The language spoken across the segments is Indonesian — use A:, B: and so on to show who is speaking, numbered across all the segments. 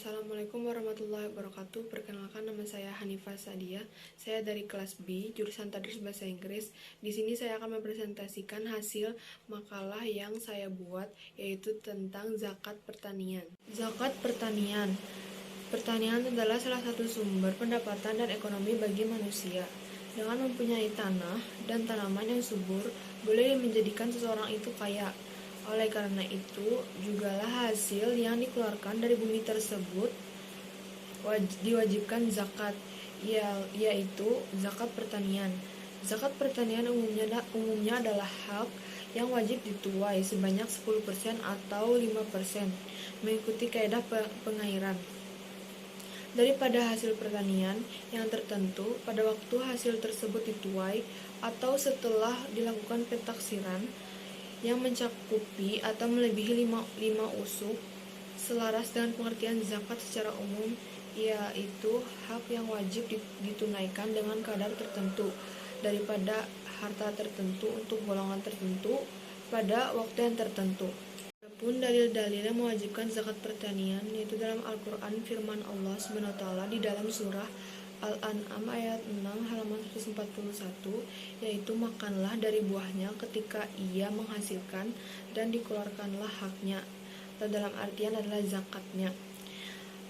A: Assalamualaikum warahmatullahi wabarakatuh. Perkenalkan, nama saya Hanifah Sadia. Saya dari kelas B, jurusan Tadris Bahasa Inggris. Di sini saya akan mempresentasikan hasil makalah yang saya buat, yaitu tentang zakat pertanian. Zakat pertanian. Pertanian adalah salah satu sumber pendapatan dan ekonomi bagi manusia. Dengan mempunyai tanah dan tanaman yang subur, boleh menjadikan seseorang itu kaya. Oleh karena itu, jugalah hasil yang dikeluarkan dari bumi tersebut diwajibkan zakat, yaitu zakat pertanian. Zakat pertanian umumnya adalah hak yang wajib dituai sebanyak 10% atau 5%, mengikuti kaidah pengairan. Daripada hasil pertanian yang tertentu pada waktu hasil tersebut dituai atau setelah dilakukan pentaksiran yang mencakupi atau melebihi 5 usuk, selaras dengan pengertian zakat secara umum, yaitu hak yang wajib ditunaikan dengan kadar tertentu daripada harta tertentu untuk golongan tertentu pada waktu yang tertentu. Adapun dalil-dalil yang mewajibkan zakat pertanian yaitu dalam Al-Quran, firman Allah SWT di dalam surah Al-An'am ayat 6 halaman 141, yaitu makanlah dari buahnya ketika ia menghasilkan dan dikeluarkanlah haknya, atau dalam artian adalah zakatnya,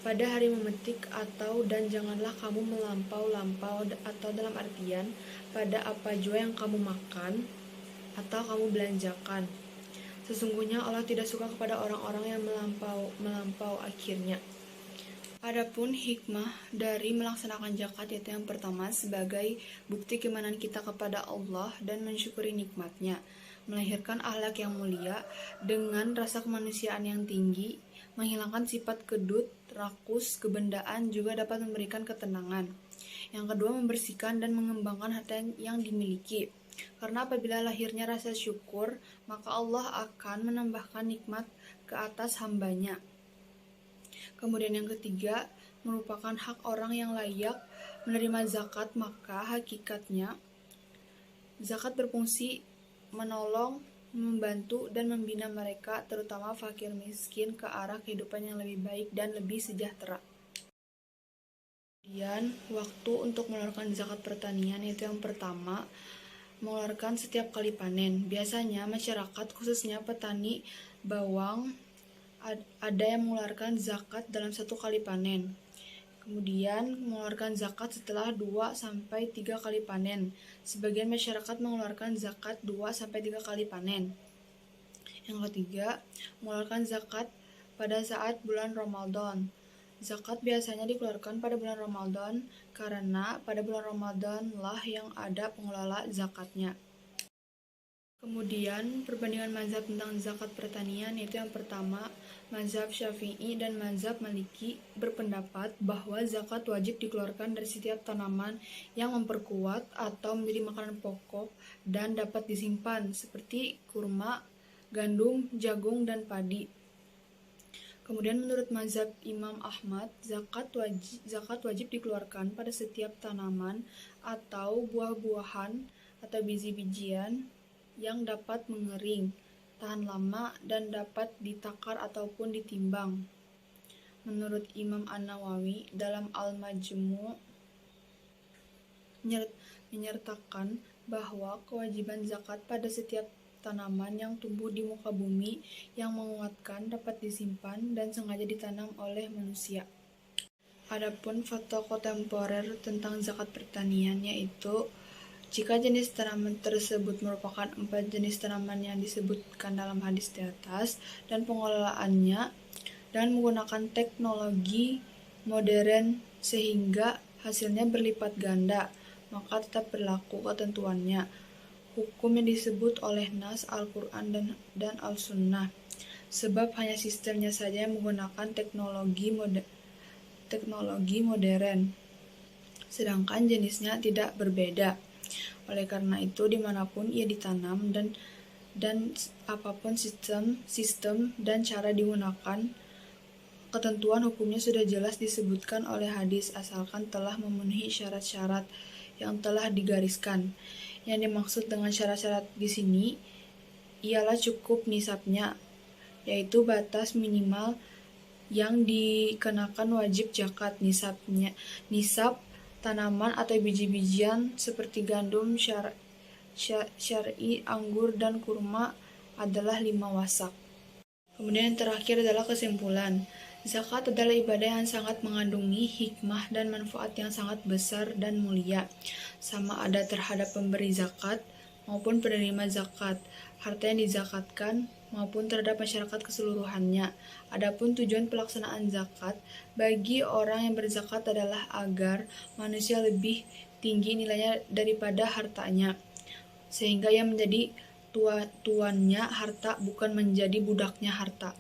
A: pada hari memetik, atau dan janganlah kamu melampau-lampau, atau dalam artian pada apa jua yang kamu makan atau kamu belanjakan. Sesungguhnya Allah tidak suka kepada orang-orang yang melampau akhirnya. Adapun hikmah dari melaksanakan zakat yaitu yang pertama, sebagai bukti keimanan kita kepada Allah dan mensyukuri nikmatnya, melahirkan akhlak yang mulia dengan rasa kemanusiaan yang tinggi, menghilangkan sifat kedut, rakus, kebendaan, juga dapat memberikan ketenangan. Yang kedua, membersihkan dan mengembangkan harta yang dimiliki, karena apabila lahirnya rasa syukur, maka Allah akan menambahkan nikmat ke atas hambanya. Kemudian yang ketiga, merupakan hak orang yang layak menerima zakat, maka hakikatnya zakat berfungsi menolong, membantu, dan membina mereka, terutama fakir miskin, ke arah kehidupan yang lebih baik dan lebih sejahtera. Kemudian, waktu untuk mengeluarkan zakat pertanian yaitu yang pertama, mengeluarkan setiap kali panen. Biasanya masyarakat, khususnya petani bawang, ada yang mengeluarkan zakat dalam 1 kali panen. Kemudian mengeluarkan zakat setelah 2-3 kali panen. Sebagian masyarakat mengeluarkan zakat 2-3 kali panen. Yang ketiga, mengeluarkan zakat pada saat bulan Ramadan. Zakat biasanya dikeluarkan pada bulan Ramadan karena pada bulan Ramadanlah yang ada pengelola zakatnya. Kemudian, perbandingan mazhab tentang zakat pertanian yaitu yang pertama, mazhab Syafi'i dan mazhab Maliki berpendapat bahwa zakat wajib dikeluarkan dari setiap tanaman yang memperkuat atau menjadi makanan pokok dan dapat disimpan, seperti kurma, gandum, jagung, dan padi. Kemudian menurut mazhab Imam Ahmad, zakat wajib dikeluarkan pada setiap tanaman atau buah-buahan atau biji-bijian yang dapat mengering, tahan lama, dan dapat ditakar ataupun ditimbang. Menurut Imam An-Nawawi dalam Al-Majmu' menyertakan bahwa kewajiban zakat pada setiap tanaman yang tumbuh di muka bumi yang menguatkan, dapat disimpan, dan sengaja ditanam oleh manusia. Adapun fatwa kontemporer tentang zakat pertanian yaitu jika jenis tanaman tersebut merupakan 4 jenis tanaman yang disebutkan dalam hadis di atas dan pengelolaannya dengan menggunakan teknologi modern sehingga hasilnya berlipat ganda, maka tetap berlaku ketentuannya, hukum yang disebut oleh Nas Al-Quran dan Al-Sunnah, sebab hanya sistemnya saja yang menggunakan teknologi modern, sedangkan jenisnya tidak berbeda. Oleh karena itu, dimanapun ia ditanam dan apapun sistem dan cara digunakan, ketentuan hukumnya sudah jelas disebutkan oleh hadis, asalkan telah memenuhi syarat-syarat yang telah digariskan. Yang dimaksud dengan syarat-syarat di sini ialah cukup nisabnya, yaitu batas minimal yang dikenakan wajib zakat. Nisab tanaman atau biji-bijian seperti gandum syar'i, anggur, dan kurma adalah 5 wasak. Kemudian yang terakhir adalah kesimpulan. Zakat adalah ibadah yang sangat mengandungi hikmah dan manfaat yang sangat besar dan mulia, sama ada terhadap pemberi zakat maupun penerima zakat, harta yang dizakatkan maupun terhadap masyarakat keseluruhannya. Adapun tujuan pelaksanaan zakat bagi orang yang berzakat adalah agar manusia lebih tinggi nilainya daripada hartanya, sehingga ia menjadi tuannya harta, bukan menjadi budaknya harta.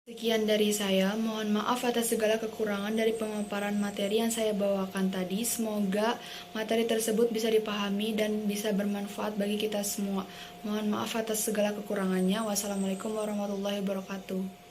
A: Sekian dari saya, mohon maaf atas segala kekurangan dari pemaparan materi yang saya bawakan tadi. Semoga materi tersebut bisa dipahami dan bisa bermanfaat bagi kita semua. Mohon maaf atas segala kekurangannya. Wassalamualaikum warahmatullahi wabarakatuh.